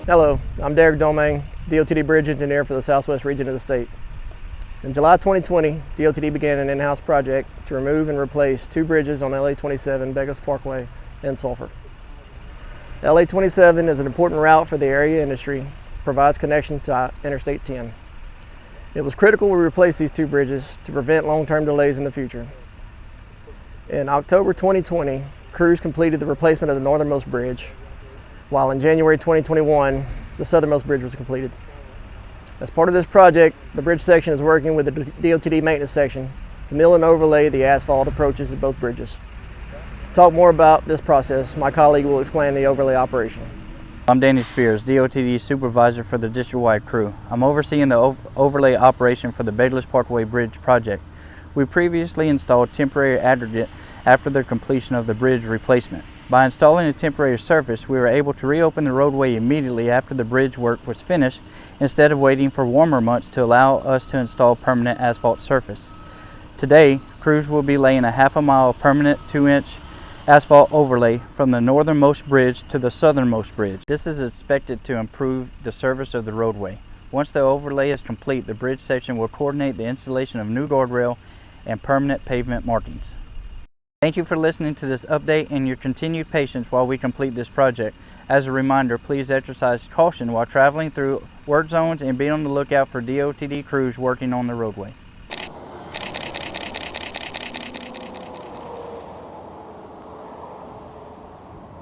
Hello, I'm Derek Domingue, DOTD Bridge Engineer for the Southwest region of the state. In July 2020, DOTD began an in-house project to remove and replace two bridges on LA27, Bagless Parkway, and Sulphur. LA27 is an important route for the area industry, provides connection to Interstate 10. It was critical we replace these two bridges to prevent long-term delays in the future. In October 2020, crews completed the replacement of the northernmost bridge, while in January 2021, the southernmost bridge was completed. As part of this project, the bridge section is working with the DOTD maintenance section to mill and overlay the asphalt approaches at both bridges. To talk more about this process, my colleague will explain the overlay operation. I'm Danny Spears, DOTD Supervisor for the district-wide crew. I'm overseeing the overlay operation for the Bagless Parkway Bridge project. We previously installed temporary aggregate after the completion of the bridge replacement. By installing a temporary surface, we were able to reopen the roadway immediately after the bridge work was finished instead of waiting for warmer months to allow us to install permanent asphalt surface. Today, crews will be laying a half-a-mile permanent 2-inch asphalt overlay from the northernmost bridge to the southernmost bridge. This is expected to improve the service of the roadway. Once the overlay is complete, the bridge section will coordinate the installation of new guardrail and permanent pavement markings. Thank you for listening to this update and your continued patience while we complete this project. As a reminder, please exercise caution while traveling through work zones and be on the lookout for DOTD crews working on the roadway.